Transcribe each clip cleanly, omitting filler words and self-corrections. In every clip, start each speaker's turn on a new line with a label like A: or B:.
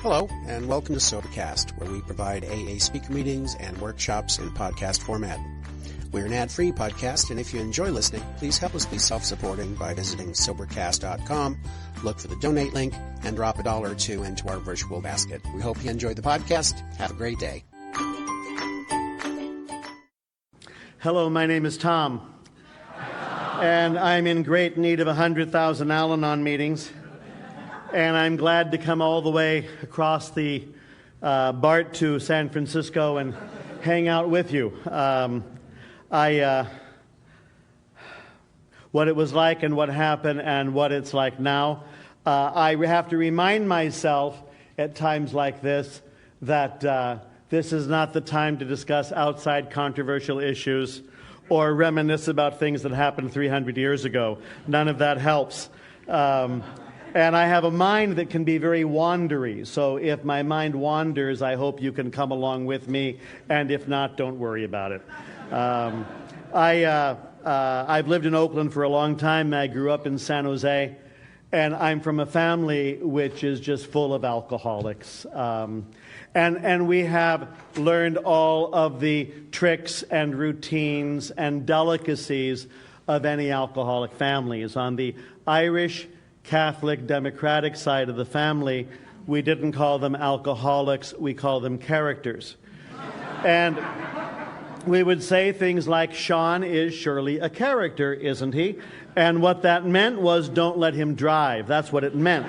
A: Hello, and welcome to Sobercast, where we provide AA speaker meetings and workshops in podcast format. We're an ad-free podcast, and if you enjoy listening, please help us be self-supporting by visiting Sobercast.com, look for the donate link, and drop $1 or $2 into our virtual basket. We hope you enjoy the podcast. Have a great day.
B: Hello, my name is Tom, and I'm in great need of 100,000 Al-anon meetings. And I'm glad to come all the way across the BART to San Francisco and hang out with you. What it was like and what happened and what it's like now. I have to remind myself at times like this that this is not the time to discuss outside controversial issues or reminisce about things that happened 300 years ago. None of that helps. And I have a mind that can be very wandery. So if my mind wanders, I hope you can come along with me. And if not, don't worry about it. I've lived in Oakland for a long time. I grew up in San Jose. And I'm from a family which is just full of alcoholics. And we have learned all of the tricks and routines and delicacies of any alcoholic families. On the Irish Catholic Democratic side of the family, we didn't call them alcoholics, we call them characters. And we would say things like, Sean is surely a character, isn't he? And what that meant was, don't let him drive. That's what it meant.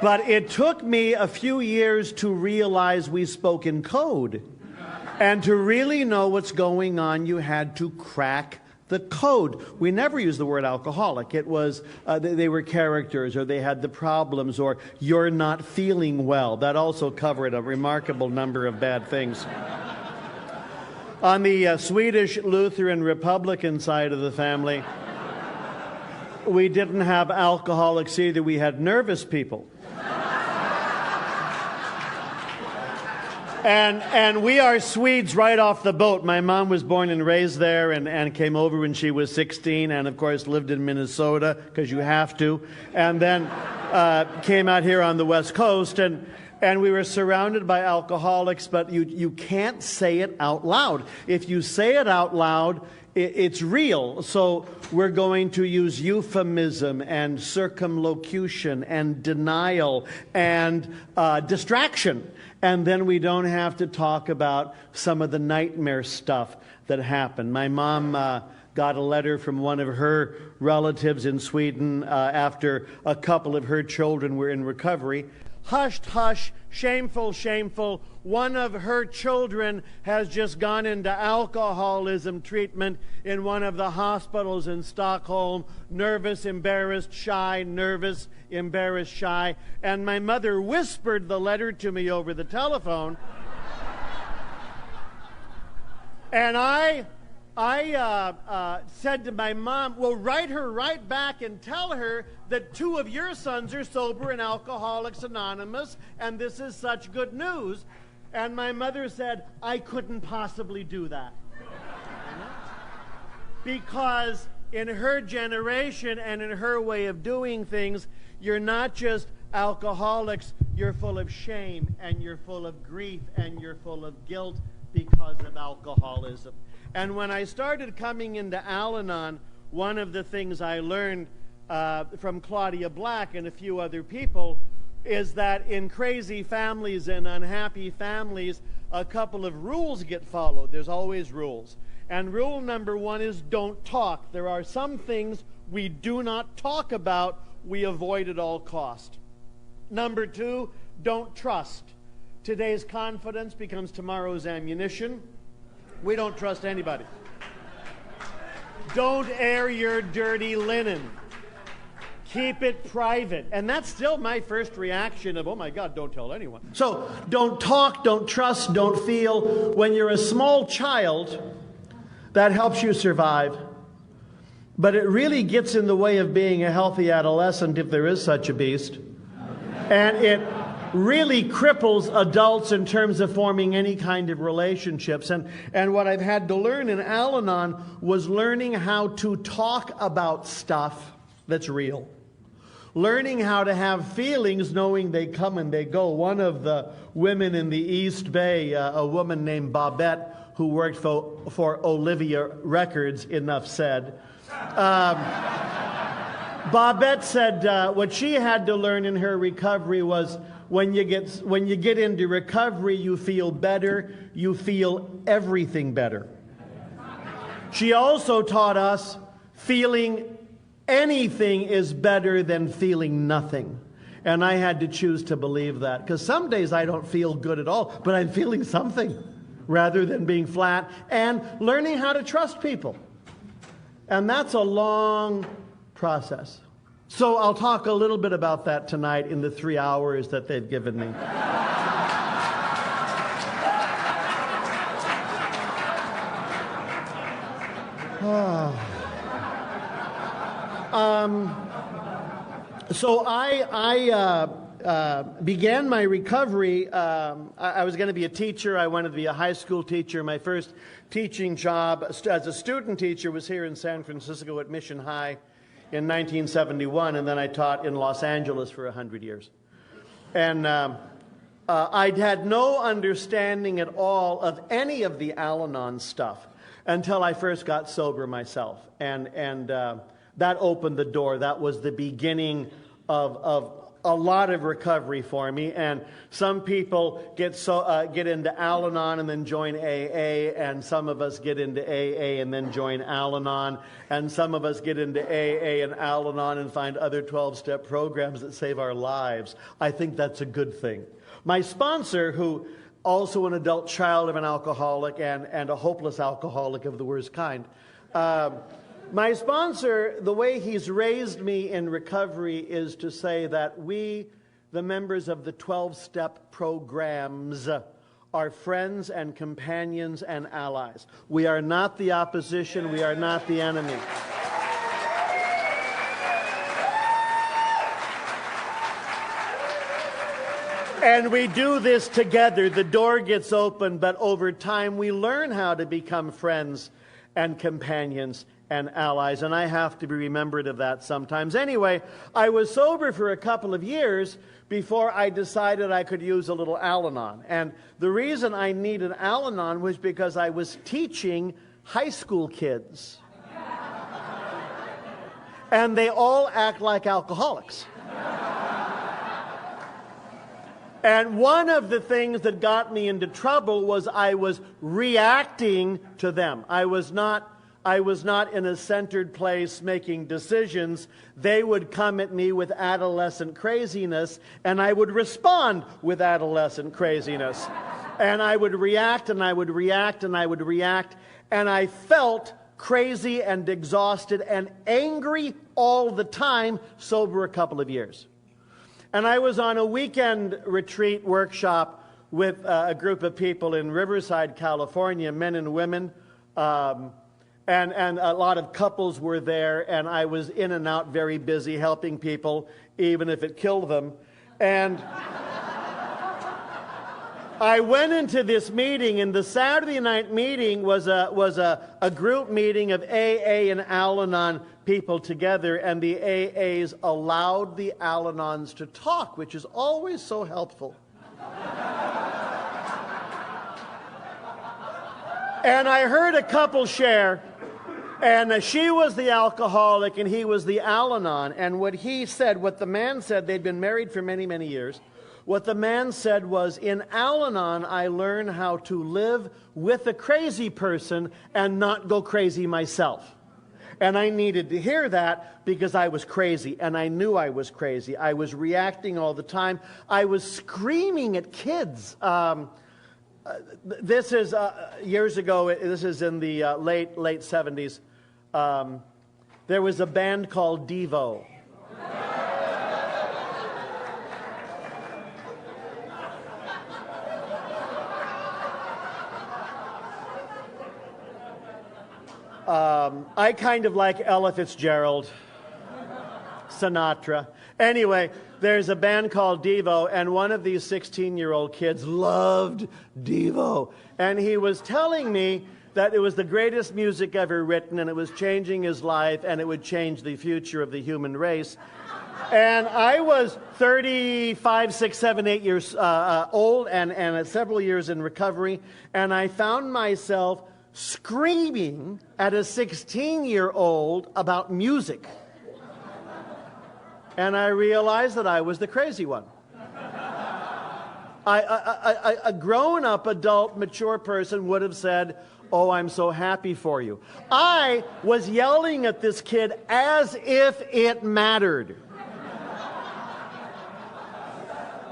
B: But it took me a few years to realize we spoke in code. And to really know what's going on, you had to crack the code. We never used the word alcoholic. It was they were characters, or they had the problems, or you're not feeling well. That also covered a remarkable number of bad things. On the Swedish Lutheran Republican side of the family, we didn't have alcoholics either. We had nervous people. And we are Swedes right off the boat. My mom was born and raised there and came over when she was 16 and, of course, lived in Minnesota because you have to. And then came out here on the West Coast. And we were surrounded by alcoholics, but you can't say it out loud. If you say it out loud, it's real. So we're going to use euphemism and circumlocution and denial and distraction. And then we don't have to talk about some of the nightmare stuff that happened. My mom got a letter from one of her relatives in Sweden after a couple of her children were in recovery. Hushed, hush, shameful, shameful. One of her children has just gone into alcoholism treatment in one of the hospitals in Stockholm. Nervous, embarrassed, shy, nervous, embarrassed, shy. And my mother whispered the letter to me over the telephone. And I said to my mom, well, write her right back and tell her that 2 of your sons are sober in Alcoholics Anonymous, and this is such good news. And my mother said, I couldn't possibly do that. Because in her generation and in her way of doing things, you're not just alcoholics, you're full of shame, and you're full of grief, and you're full of guilt because of alcoholism. And when I started coming into Al-anon, one of the things I learned from Claudia Black and a few other people is that in crazy families and unhappy families, a couple of rules get followed. There's always rules. And rule number 1 is don't talk. There are some things we do not talk about, we avoid at all cost. Number 2, don't trust. Today's confidence becomes tomorrow's ammunition. We don't trust anybody. Don't air your dirty linen. Keep it private. And that's still my first reaction of, oh my God, don't tell anyone. So don't talk, don't trust, don't feel. When you're a small child, that helps you survive. But it really gets in the way of being a healthy adolescent, if there is such a beast. And it really cripples adults in terms of forming any kind of relationships. And what I've had to learn in Al-anon was learning how to talk about stuff that's real. learning how to have feelings, knowing they come and they go. One of the women in the East Bay, a woman named Bobette, who worked for Olivia Records, enough said. Bobette said what she had to learn in her recovery was when you get into recovery, you feel better, you feel everything better. She also taught us feeling anything is better than feeling nothing. And I had to choose to believe that, because some days I don't feel good at all, but I'm feeling something rather than being flat, and learning how to trust people. And that's a long process. So I'll talk a little bit about that tonight in the 3 hours that they've given me. So I began my recovery. I was going to be a teacher. I wanted to be a high school teacher. My first teaching job as a student teacher was here in San Francisco at Mission High in 1971, and then I taught in Los Angeles for 100 years. And I'd had no understanding at all of any of the Al-anon stuff until I first got sober myself. And that opened the door. That was the beginning of a lot of recovery for me. And some people get into Al-anon and then join AA, and some of us get into AA and then join Al-anon, and some of us get into AA and Al-anon and find other 12-step programs that save our lives. I think that's a good thing. My sponsor, who also an adult child of an alcoholic and a hopeless alcoholic of the worst kind, my sponsor, the way he's raised me in recovery is to say that we, the members of the 12-step programs, are friends and companions and allies. We are not the opposition. We are not the enemy. And we do this together. The door gets open, but over time we learn how to become friends and companions and allies, and I have to be remembered of that sometimes. Anyway, I was sober for a couple of years before I decided I could use a little Al-anon. And the reason I needed Al-anon was because I was teaching high school kids. And they all act like alcoholics. And one of the things that got me into trouble was I was reacting to them. I was not in a centered place making decisions. They would come at me with adolescent craziness, and I would respond with adolescent craziness. And I would react, and I would react, and I would react, and I felt crazy and exhausted and angry all the time, sober a couple of years. And I was on a weekend retreat workshop with a group of people in Riverside, California, men and women, and a lot of couples were there, and I was in and out, very busy, helping people, even if it killed them. And I went into this meeting, and the Saturday night meeting was a group meeting of AA and Al-anon people together, and the AAs allowed the Al-anons to talk, which is always so helpful. And I heard a couple share, and she was the alcoholic and he was the Al-anon. And what the man said, they'd been married for many, many years. What the man said was, in Al-anon, I learned how to live with a crazy person and not go crazy myself. And I needed to hear that because I was crazy, and I knew I was crazy. I was reacting all the time. I was screaming at kids. This is years ago. This is in the late 70s. There was a band called Devo. I kind of like Ella Fitzgerald, Sinatra. Anyway, there's a band called Devo, and one of these 16-year-old kids loved Devo. And he was telling me that it was the greatest music ever written, and it was changing his life, and it would change the future of the human race. And I was 35, 6, 7, 8 years old and several years in recovery, and I found myself screaming at a 16-year-old about music. And I realized that I was the crazy one. A grown-up, adult, mature person would have said, "Oh, I'm so happy for you." I was yelling at this kid as if it mattered.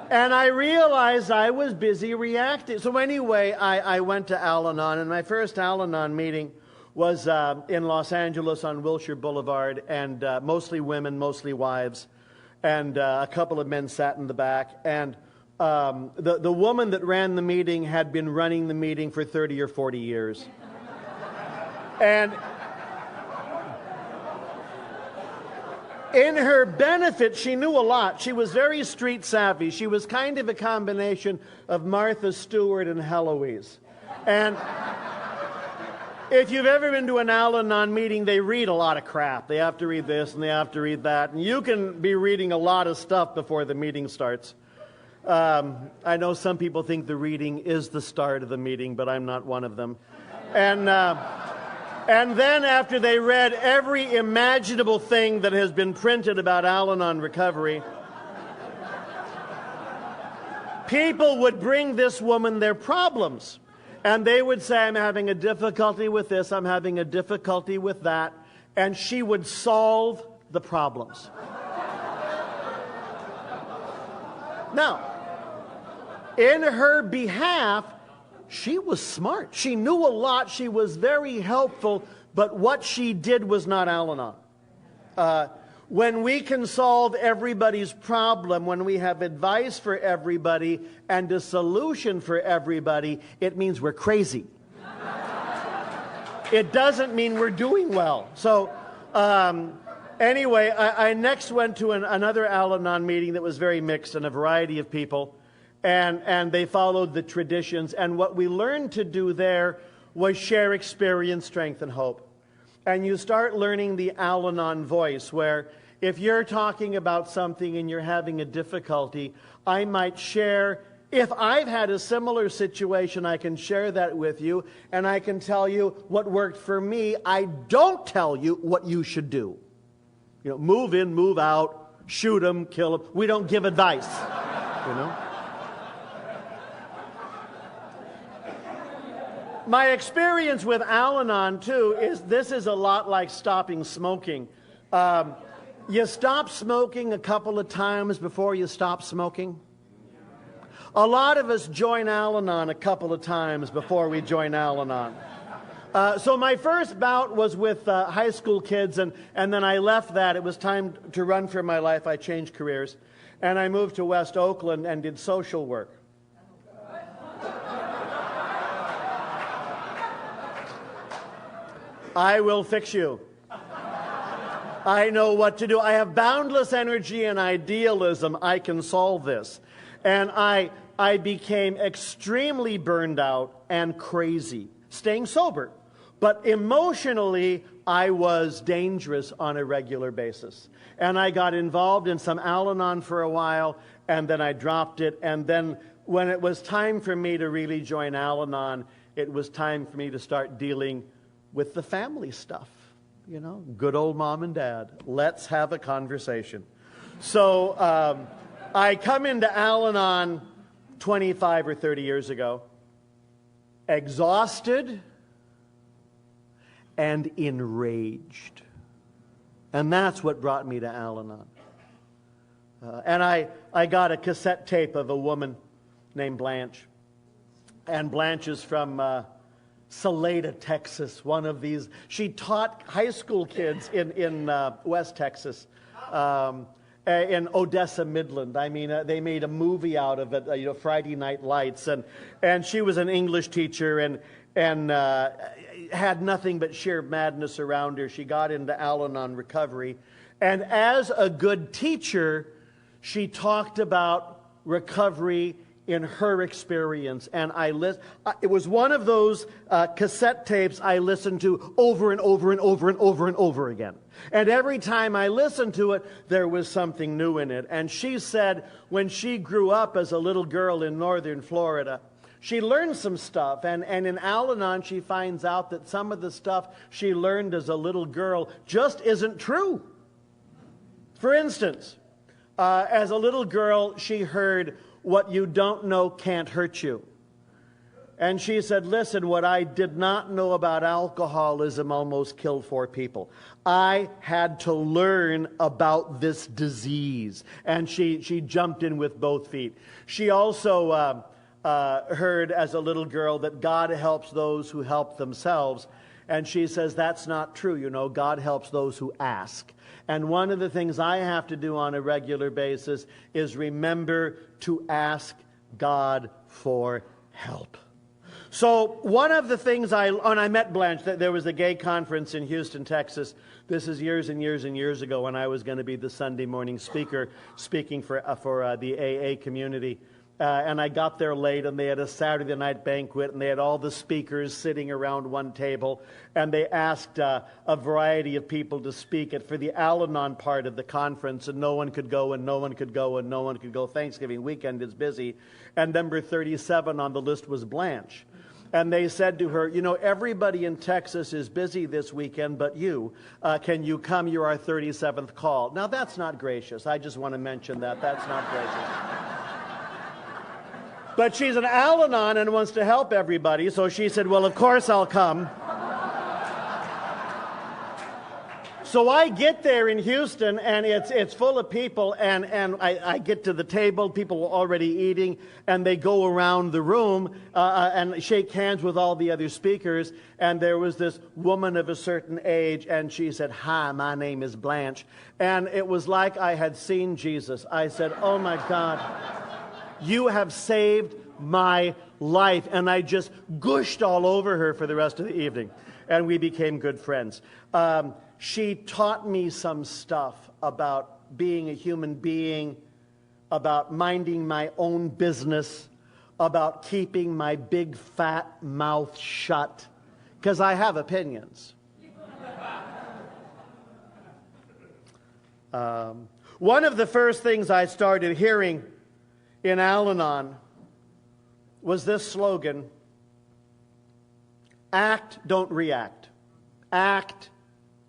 B: And I realized I was busy reacting. So anyway, I went to Al-anon, and my first Al-anon meeting was in Los Angeles on Wilshire Boulevard, and mostly women, mostly wives, and a couple of men sat in the back. And the woman that ran the meeting had been running the meeting for 30 or 40 years. And in her benefit, she knew a lot. She was very street savvy. She was kind of a combination of Martha Stewart and Heloise. And if you've ever been to an Al-anon meeting, they read a lot of crap. They have to read this and they have to read that. And you can be reading a lot of stuff before the meeting starts. I know some people think the reading is the start of the meeting, but I'm not one of them. And then after they read every imaginable thing that has been printed about Al-anon recovery, people would bring this woman their problems. And they would say, "I'm having a difficulty with this, I'm having a difficulty with that." And she would solve the problems. Now, in her behalf, she was smart. She knew a lot. She was very helpful. But what she did was not Al-anon. When we can solve everybody's problem, when we have advice for everybody and a solution for everybody, it means we're crazy. It doesn't mean we're doing well. So anyway, I next went to another Al-anon meeting that was very mixed and a variety of people. And they followed the traditions. And what we learned to do there was share experience, strength, and hope. And you start learning the Al-anon voice, where if you're talking about something and you're having a difficulty, I might share, if I've had a similar situation, I can share that with you, and I can tell you what worked for me. I don't tell you what you should do. You know, move in, move out, shoot them, kill them. We don't give advice, you know. My experience with Al-anon, too, is this is a lot like stopping smoking. You stop smoking a couple of times before you stop smoking. A lot of us join Al-anon a couple of times before we join Al-anon. So my first bout was with high school kids, and then I left that. It was time to run for my life. I changed careers. And I moved to West Oakland and did social work. I will fix you. I know what to do. I have boundless energy and idealism. I can solve this. And I became extremely burned out and crazy, staying sober. But emotionally, I was dangerous on a regular basis. And I got involved in some Al-anon for a while, and then I dropped it. And then when it was time for me to really join Al-anon, it was time for me to start dealing with the family stuff, you know, good old mom and dad. Let's have a conversation. So I come into Al-anon 25 or 30 years ago, exhausted and enraged. And that's what brought me to Al-anon. And I got a cassette tape of a woman named Blanche. And Blanche is from Salida, Texas, one of these. She taught high school kids in West Texas, in Odessa, Midland. I mean, they made a movie out of it, you know, Friday Night Lights, and she was an English teacher and had nothing but sheer madness around her. She got into Al-anon recovery, and as a good teacher, she talked about recovery in her experience. And it was one of those cassette tapes I listened to over and over and over and over and over again. And every time I listened to it, there was something new in it. And she said when she grew up as a little girl in northern Florida, she learned some stuff, and in Al-anon she finds out that some of the stuff she learned as a little girl just isn't true. For instance, as a little girl, she heard, "What you don't know can't hurt you." And she said, listen, what I did not know about alcoholism almost killed 4 people. I had to learn about this disease. And she jumped in with both feet. She also heard as a little girl that God helps those who help themselves. And she says, that's not true. You know, God helps those who ask. And one of the things I have to do on a regular basis is remember to ask God for help. So one of the things I met Blanche, there was a gay conference in Houston, Texas. This is years and years and years ago when I was going to be the Sunday morning speaker, speaking for the AA community. And I got there late, and they had a Saturday night banquet, and they had all the speakers sitting around one table, and they asked a variety of people to speak for the Al-anon part of the conference, and no one could go, and no one could go, and no one could go. Thanksgiving weekend is busy. And number 37 on the list was Blanche. And they said to her, you know, everybody in Texas is busy this weekend, but you. Can you come? You're our 37th call. Now, that's not gracious. I just want to mention that. That's not gracious. But she's an Al-anon and wants to help everybody, so she said, well, of course I'll come. So I get there in Houston, and it's full of people, and I get to the table, people are already eating, and they go around the room and shake hands with all the other speakers, and there was this woman of a certain age, and she said, hi, my name is Blanche. And it was like I had seen Jesus. I said, oh my God. You have saved my life. And I just gushed all over her for the rest of the evening. And we became good friends. She taught me some stuff about being a human being, about minding my own business, about keeping my big fat mouth shut, because I have opinions. One of the first things I started hearing in Al-anon was this slogan: act, don't react. Act,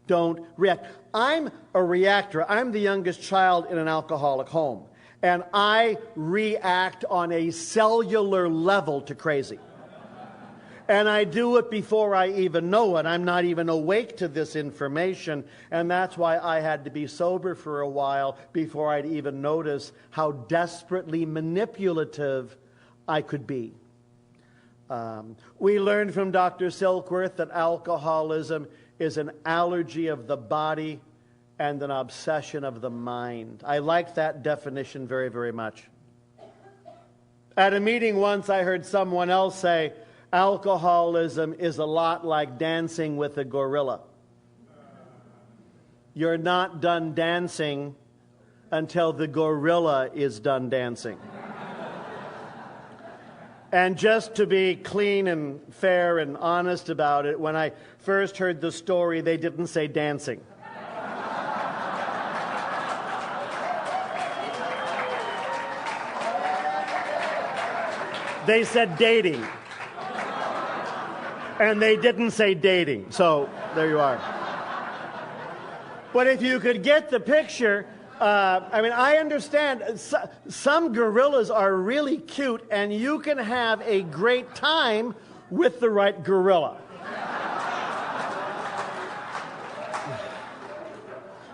B: don't react. I'm a reactor. I'm the youngest child in an alcoholic home. And I react on a cellular level to crazy. And I do it before I even know it. I'm not even awake to this information. And that's why I had to be sober for a while before I'd even notice how desperately manipulative I could be. We learned from Dr. Silkworth that alcoholism is an allergy of the body and an obsession of the mind. I like that definition very, very much. At a meeting once, I heard someone else say, alcoholism is a lot like dancing with a gorilla. You're not done dancing until the gorilla is done dancing. And just to be clean and fair and honest about it, when I first heard the story, they didn't say dancing. They said dating. And they didn't say dating. So there you are. But if you could get the picture, I understand some gorillas are really cute, and you can have a great time with the right gorilla.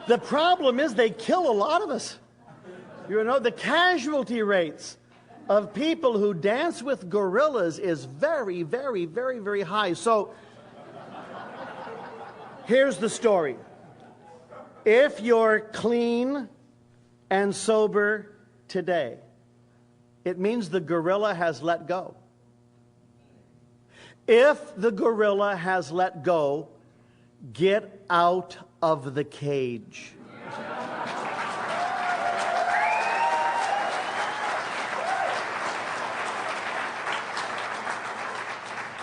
B: The problem is they kill a lot of us. You know, the casualty rates of people who dance with gorillas is very, very, very, very high. So here's the story. If you're clean and sober today, it means the gorilla has let go. If the gorilla has let go, get out of the cage.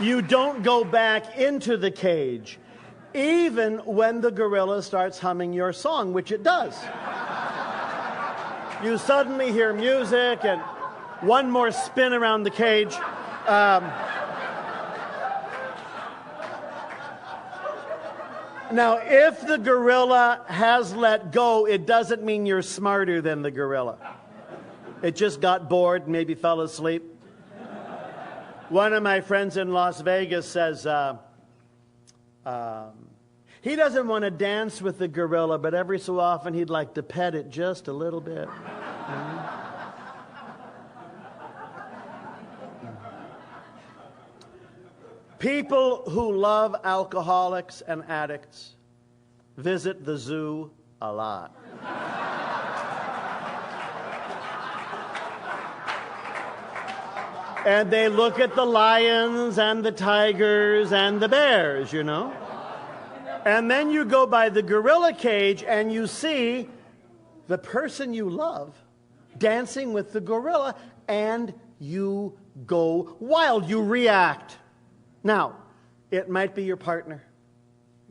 B: You don't go back into the cage, even when the gorilla starts humming your song, which it does. You suddenly hear music and one more spin around the cage. Now, if the gorilla has let go, it doesn't mean you're smarter than the gorilla. It just got bored, maybe fell asleep. One of my friends in Las Vegas says he doesn't want to dance with the gorilla, but every so often he'd like to pet it just a little bit. People who love alcoholics and addicts visit the zoo a lot. And they look at the lions and the tigers and the bears, you know. And then you go by the gorilla cage and you see the person you love dancing with the gorilla, and you go wild. You react. Now, it might be your partner.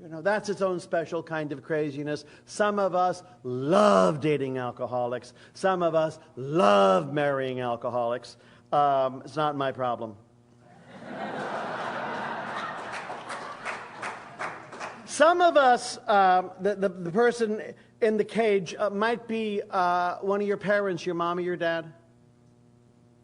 B: You know, that's its own special kind of craziness. Some of us love dating alcoholics. Some of us love marrying alcoholics. It's not my problem. Some of us, the person in the cage might be one of your parents, your mom or your dad.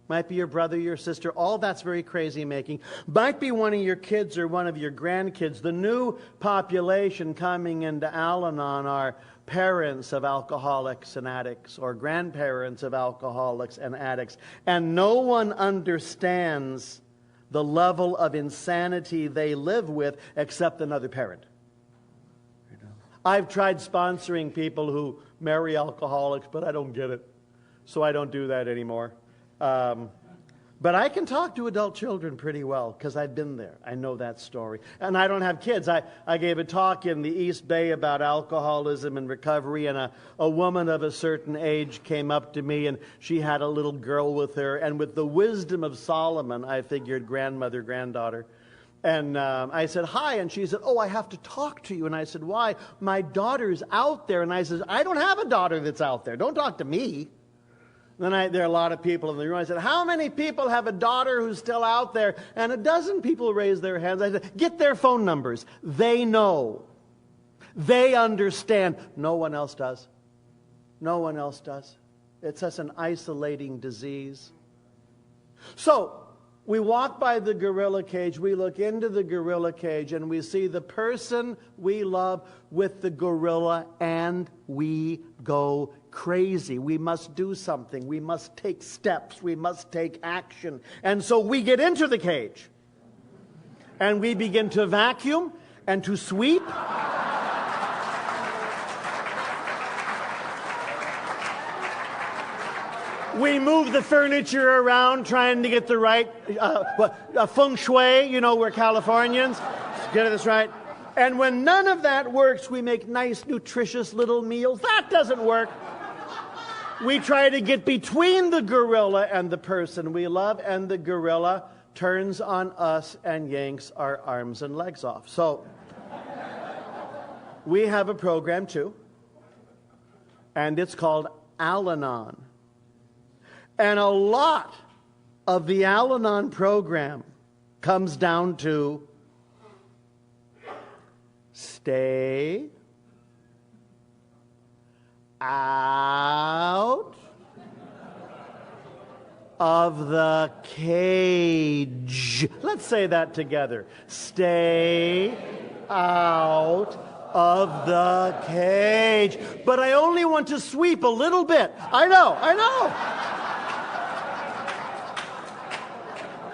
B: Might be your brother, your sister. All that's very crazy making. Might be one of your kids or one of your grandkids. The new population coming into Al-anon are parents of alcoholics and addicts or grandparents of alcoholics and addicts. And no one understands the level of insanity they live with except another parent. You know? I've tried sponsoring people who marry alcoholics, but I don't get it. So I don't do that anymore. But I can talk to adult children pretty well because I've been there. I know that story. And I don't have kids. I gave a talk in the East Bay about alcoholism and recovery, and a woman of a certain age came up to me, and she had a little girl with her. And with the wisdom of Solomon, I figured grandmother, granddaughter. And I said, hi. And she said, oh, I have to talk to you. And I said, why? My daughter's out there. And I said, I don't have a daughter that's out there. Don't talk to me. Then there are a lot of people in the room. I said, how many people have a daughter who's still out there? And a dozen people raised their hands. I said, get their phone numbers. They know. They understand. No one else does. No one else does. It's such an isolating disease. So, we walk by the gorilla cage, we look into the gorilla cage, and we see the person we love with the gorilla, and we go crazy. We must do something. We must take steps. We must take action. And so we get into the cage, and we begin to vacuum and to sweep. We move the furniture around trying to get the right feng shui, you know, we're Californians. Get this right. And when none of that works, we make nice, nutritious little meals. That doesn't work. We try to get between the gorilla and the person we love, and the gorilla turns on us and yanks our arms and legs off. So we have a program too, and it's called Al-anon. And a lot of the Al-anon program comes down to stay out of the cage. Let's say that together. Stay out of the cage. But I only want to sweep a little bit. I know.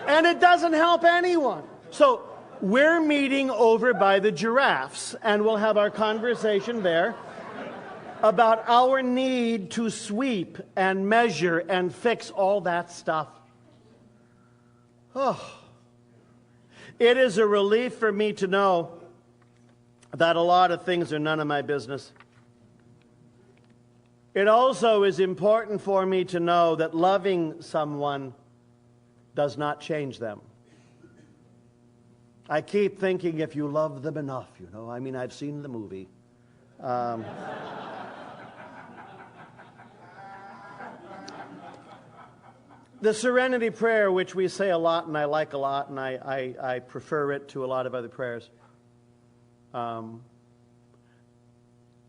B: And it doesn't help anyone. So we're meeting over by the giraffes, and we'll have our conversation there about our need to sweep and measure and fix all that stuff. Oh, it is a relief for me to know that a lot of things are none of my business. It also is important for me to know that loving someone does not change them. I keep thinking if you love them enough, I mean, I've seen the movie. The Serenity Prayer, which we say a lot and I like a lot, and I prefer it to a lot of other prayers.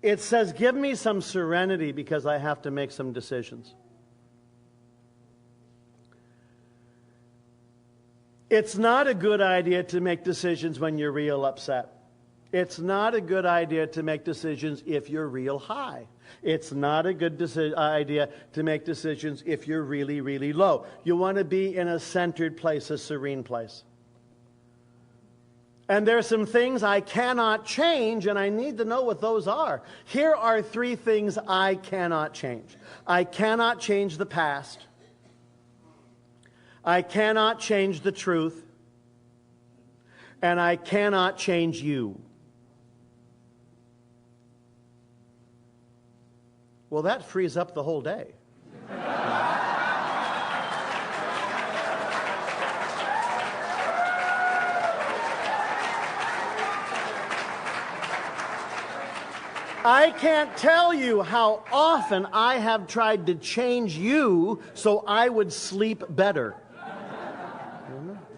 B: It says, give me some serenity because I have to make some decisions. It's not a good idea to make decisions when you're real upset. It's not a good idea to make decisions if you're real high. It's not a good idea to make decisions if you're really, really low. You want to be in a centered place, a serene place. And there are some things I cannot change, and I need to know what those are. Here are 3 things I cannot change. I cannot change the past. I cannot change the truth. And I cannot change you. Well, that frees up the whole day. I can't tell you how often I have tried to change you so I would sleep better.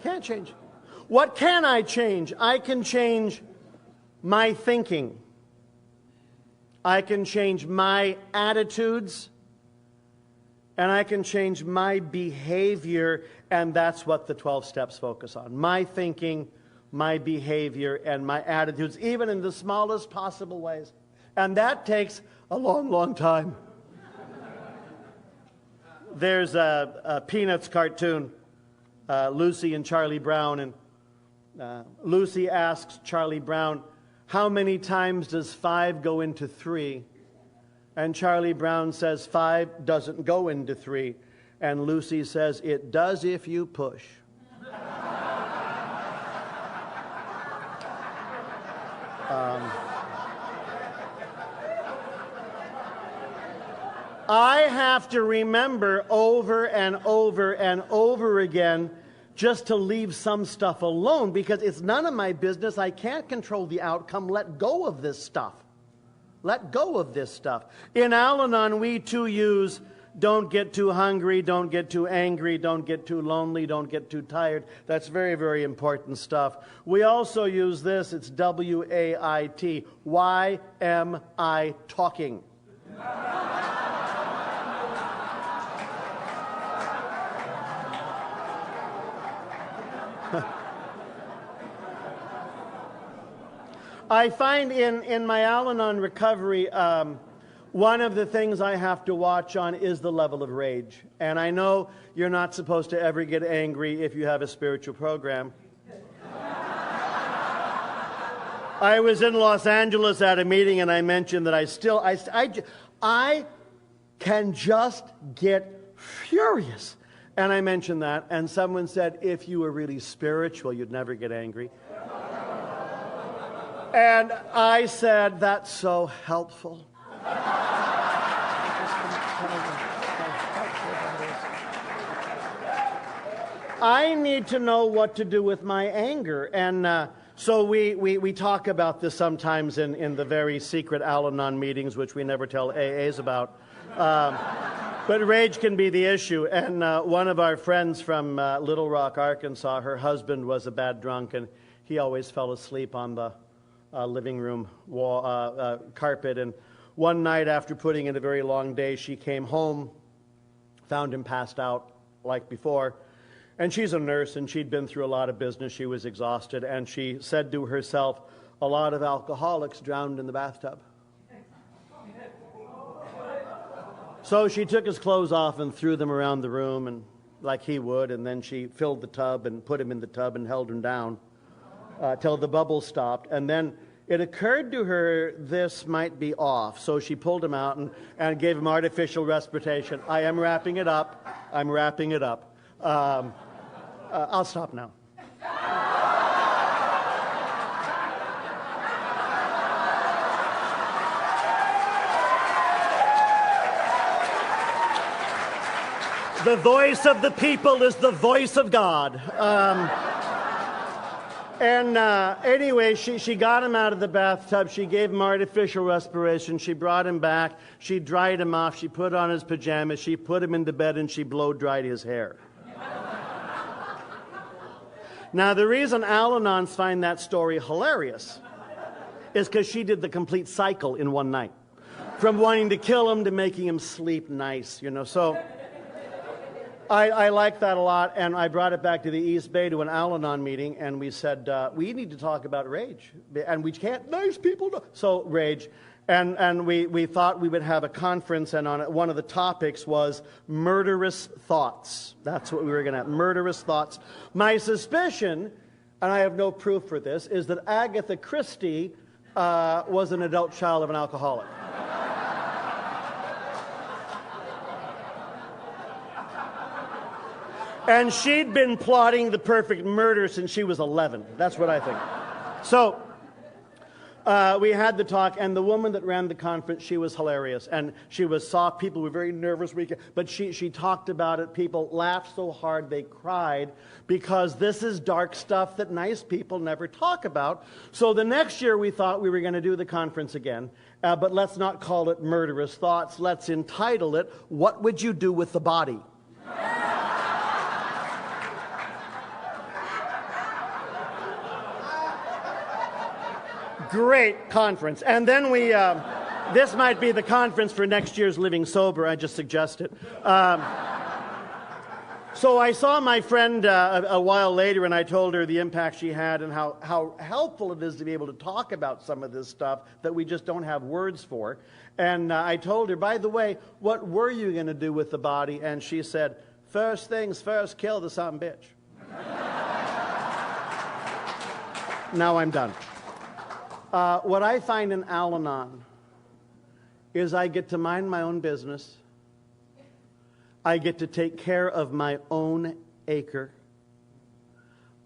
B: Can't change. What can I change? I can change my thinking. I can change my attitudes. And I can change my behavior. And that's what the 12 steps focus on. My thinking, my behavior, and my attitudes, even in the smallest possible ways. And that takes a long, long time. There's a Peanuts cartoon, Lucy and Charlie Brown, and Lucy asks Charlie Brown, how many times does 5 go into 3? And Charlie Brown says 5 doesn't go into 3. And Lucy says, it does if you push. I have to remember over and over and over again just to leave some stuff alone because it's none of my business. I can't control the outcome. Let go of this stuff. Let go of this stuff. In Al-anon, we too use don't get too hungry, don't get too angry, don't get too lonely, don't get too tired. That's very, very important stuff. We also use this. It's WAIT. Why am I talking? I find in my Al-anon recovery, one of the things I have to watch on is the level of rage. And I know you're not supposed to ever get angry if you have a spiritual program. I was in Los Angeles at a meeting and I mentioned that I can just get furious. And I mentioned that, and someone said, if you were really spiritual, you'd never get angry. And I said, that's so helpful. I need to know what to do with my anger. And so we talk about this sometimes in the very secret Al-anon meetings, which we never tell AAs about. But rage can be the issue. And one of our friends from Little Rock, Arkansas, her husband was a bad drunk, and he always fell asleep on the living room wall, carpet. And one night after putting in a very long day, she came home, found him passed out like before. And she's a nurse, and she'd been through a lot of business. She was exhausted, and she said to herself, a lot of alcoholics drowned in the bathtub. So she took his clothes off and threw them around the room, and like he would, and then she filled the tub and put him in the tub and held him down till the bubbles stopped. And then it occurred to her this might be off, so she pulled him out and gave him artificial respiration. I am wrapping it up. I'm wrapping it up. I'll stop now. The voice of the people is the voice of God. And anyway, she got him out of the bathtub. She gave him artificial respiration. She brought him back. She dried him off. She put on his pajamas. She put him into bed, and she blow-dried his hair. Now, the reason Al-anons find that story hilarious is because she did the complete cycle in one night. From wanting to kill him to making him sleep nice, you know. So I like that a lot, and I brought it back to the East Bay to an Al-anon meeting, and we said, we need to talk about rage. And we can't, nice people do. So rage. And we thought we would have a conference, and on it, one of the topics was murderous thoughts. That's what we were going to have, murderous thoughts. My suspicion, and I have no proof for this, is that Agatha Christie was an adult child of an alcoholic. And she'd been plotting the perfect murder since she was 11. That's what I think. So we had the talk, and the woman that ran the conference, she was hilarious. And she was soft. People were very nervous. But she talked about it. People laughed so hard they cried, because this is dark stuff that nice people never talk about. So the next year we thought we were going to do the conference again. But let's not call it Murderous Thoughts. Let's entitle it, What Would You Do with the Body? Great conference. And then we, this might be the conference for next year's Living Sober, I just suggested. So I saw my friend a while later, and I told her the impact she had and how helpful it is to be able to talk about some of this stuff that we just don't have words for. And I told her, by the way, what were you going to do with the body? And she said, first things first, kill the son of a bitch. Now I'm done. What I find in Al-anon is I get to mind my own business. I get to take care of my own acre.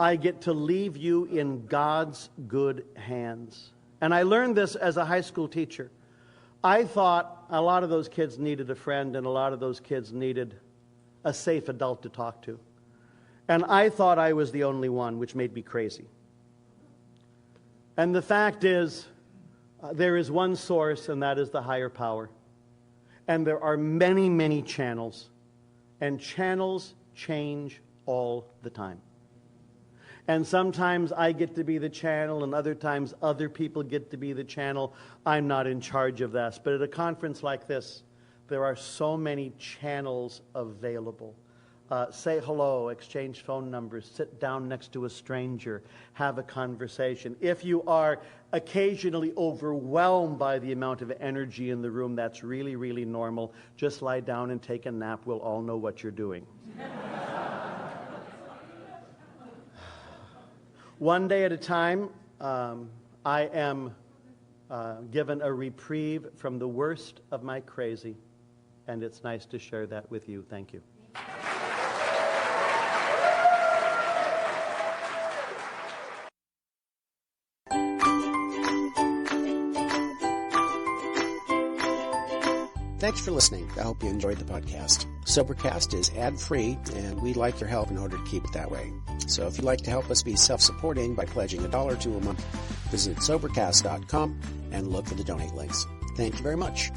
B: I get to leave you in God's good hands. And I learned this as a high school teacher. I thought a lot of those kids needed a friend, and a lot of those kids needed a safe adult to talk to. And I thought I was the only one, which made me crazy. And the fact is, there is one source, and that is the higher power. And there are many, many channels. And channels change all the time. And sometimes I get to be the channel, and other times other people get to be the channel. I'm not in charge of this. But at a conference like this, there are so many channels available. Say hello, exchange phone numbers, sit down next to a stranger, have a conversation. If you are occasionally overwhelmed by the amount of energy in the room, that's really, really normal. Just lie down and take a nap. We'll all know what you're doing. One day at a time, I am given a reprieve from the worst of my crazy, and it's nice to share that with you. Thank you.
A: Thanks for listening. I hope you enjoyed the podcast. Sobercast is ad-free, and we'd like your help in order to keep it that way. So if you'd like to help us be self-supporting by pledging $1 or $2 a month, visit Sobercast.com and look for the donate links. Thank you very much.